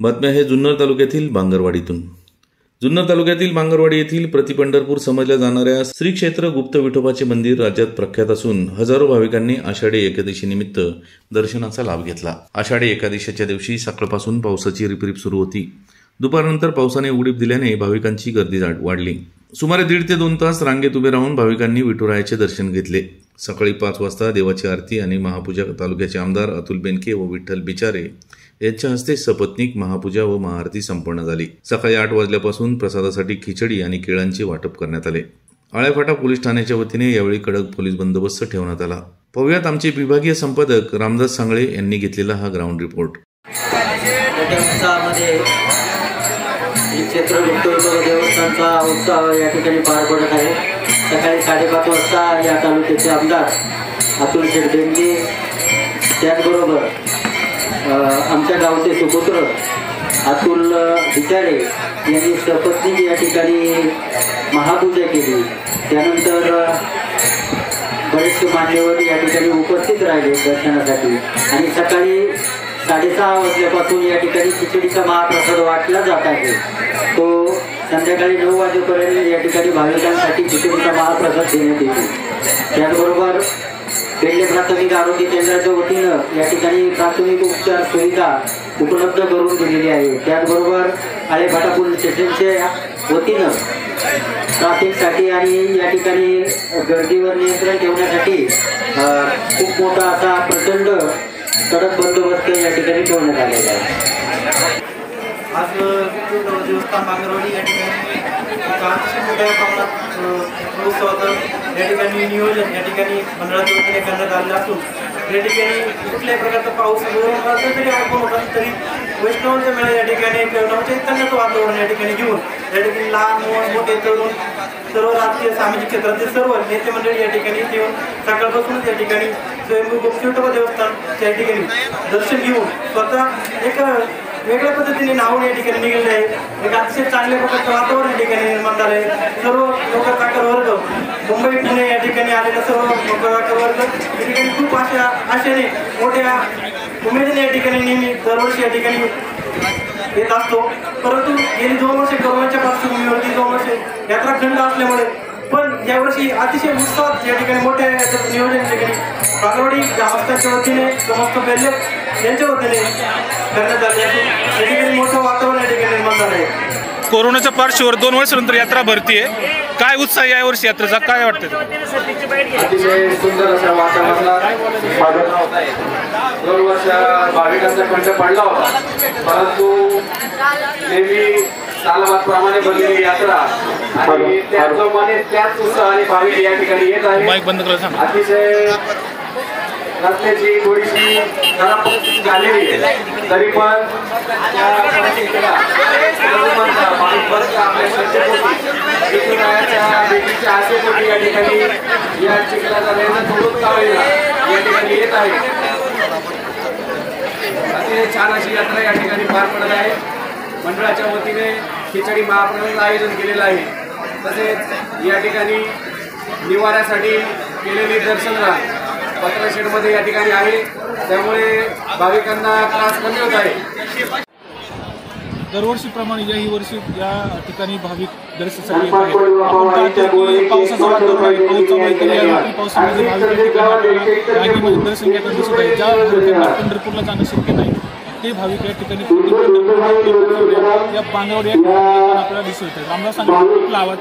बातम्या आहे जुन्नर तालुक्यातील बांगरवाडीतून। जुन्नर तालुक्यातील बांगरवाडी येथील प्रतिपंढरपूर समजल्या जाणाऱ्या श्री क्षेत्र गुप्त विठोबाचे मंदिर राज्यात प्रख्यात असून हजारो भाविकांनी आषाढी एकादशी निमित्त दर्शनाचा लाभ घेतला। आषाढी एकादशीच्या दिवशी सकाळपासून पावसाची रिपरिप सुरू होती। दुपारनंतर पावसाने उघडीप दिल्याने भाविकांची गर्दी वाढली। सुमारे 1.5 ते 2 तास रांगेत उभे राहून भाविकांनी विठुरायाचे दर्शन घेतले। सकाळी 5 वाजता देवाची आरती आणि महापूजा तालुक्याचे आमदार अतुल बेनके व विठ्ठल बिचारे यांच्या हस्ते सपत्नीक महापूजा व महाआरती संपन्न झाली। सकाळी 8 वाजल्यापासून प्रसादासाठी खिचडी आणि केळांचे वाटप करण्यात आले। आळेफाटा पोलीस ठाण्याच्या वतीने यावेळी कडक पोलीस बंदोबस्त ठेवण्यात आला। पाहुयात आमचे विभागीय संपादक रामदास सांगळे यांनी घेतलेला हा ग्राउंड रिपोर्ट। क्षेत्र गुप्त विठोबा देवस्थानचा उत्सव या ठिकाणी पार पडत आहे। सकाळी 5:30 वाजता या तालुक्याचे आमदार अतुल बेनके त्याचबरोबर आमच्या गावचे सुपुत्र अतुल बिचारे यांनी सपत्नीक या ठिकाणी महापूजा केली। त्यानंतर बरेचसे मान्यवर या ठिकाणी उपस्थित राहिले दर्शनासाठी आणि सकाळी 6:30 वाजल्यापासून या ठिकाणी खिचडीचा महाप्रसाद वाटला जात आहे। तो संध्याकाळी 9 वाजेपर्यंत या ठिकाणी भाविकांसाठी खिचडीचा महाप्रसाद देण्यात येईल। त्याचबरोबर पेंडे प्राथमिक आरोग्य केंद्राच्या वतीनं या ठिकाणी प्राथमिक उपचार सुविधा उपलब्ध करून दिलेली आहे। त्याचबरोबर आळेफाटा पोलीस स्टेशनच्या वतीनं ट्रॅफिकसाठी आणि या ठिकाणी गर्दीवर नियंत्रण ठेवण्यासाठी खूप मोठा असा प्रचंड कडक बंदोबस्त या ठिकाणी ठेवण्यात आलेला आहे। आज देवस्थान बांगरवाडी या ठिकाणी अतिशय मोठ्या प्रमाणात उत्सवाचं या ठिकाणी नियोजन या ठिकाणी मंडळाच्या वतीने करण्यात आलेलं असून या ठिकाणी कुठल्याही प्रकारचा पाऊस जरी आपण होता तरी वैष्णवांच्या मेळा या ठिकाणी नवचैतन्याचं वातावरण या ठिकाणी घेऊन या ठिकाणी लहान मोठे तरुण सर्व राजकीय सामाजिक क्षेत्रातील सर्व नेते मंडळी या ठिकाणी येऊन सकाळपासूनच या ठिकाणी स्वयंभू गुप्त विठोबा देवस्थानच्या या ठिकाणी दर्शन घेऊन स्वतः एक वेगळ्या पद्धतीने नावून या ठिकाणी निघाले आहे। एक अतिशय चांगल्या प्रकारचं वातावरण या ठिकाणी निर्माण झालं आहे। सर्व नोकरचाकर वर्ग मुंबई पुणे या ठिकाणी आलेला सर्व नोकरचाकर वर्ग या ठिकाणी खूप आशेने मोठ्या उमेदीने या ठिकाणी नेहमी दरवर्षी या ठिकाणी येत असतो। परंतु गेली 2 वर्षे कोरोनाच्या पार्श्वभूमीवरती 2 वर्षे यात्रा खंड असल्यामुळे पण यावर्षी अतिशय उत्साहात या ठिकाणी मोठ्या नियोजन या ठिकाणी बांगरवाडी ग्रामस्थांच्या वतीने समस्त बेल्ले यांच्या वतीने करण्यात आले असून या ठिकाणी मोठं वातावरण या ठिकाणी निर्माण झालं आहे। कोरोनाच्या पार्श्वभूमीवर 2 वर्षानंतर यात्रा भरतीये, काय उत्साह या वर्षी यात्रेचा काय वाटतं? अतिशय सुंदर अशा वातावरणात स्वागत होत आहे। 2 वर्ष भाविकांचा खंड पडला होता, परंतु नेहमी सालबादप्रमाणे बनलेली यात्रा आणि त्याचप्रमाणे त्याच उत्साहाने भाविक या ठिकाणी येत आहे। अतिशय रस्त्याची थोडीशी खराब परिस्थिती झालेली आहे, तरी पण त्या परिस्थितीला आपल्या श्रद्धेपोटी विठुरायाच्या भेटीच्या आशेपोटी या ठिकाणी या चिखलाचा रेंज थोडून काढलेला या ठिकाणी येत आहे। अतिशय छान अशी यात्रा या ठिकाणी पार पडत आहे। मंडळाच्या वतीने खिचडी महाप्रसादाचं आयोजन केलेलं आहे। तसेच या ठिकाणी निवाऱ्यासाठी केलेली दर्शन पत्रशेडमध्ये या ठिकाणी आहे, त्यामुळे भाविकांना त्रास कमी होत आहे। दरवर्षीप्रमाणे याही वर्षी या ठिकाणी भाविक दर्शनासाठी पावसाचं वातावरण आहे। पावसामध्ये भाविक दर्शन घेताना दिसत आहे। ज्या भाविकांना पंढरपूरला जाणं शक्य नाही ते भाविक या ठिकाणी या बांगरवाडी या ठिकाणी आपल्याला दिसत आहे। रामदास सांगळे, आपला आवाज।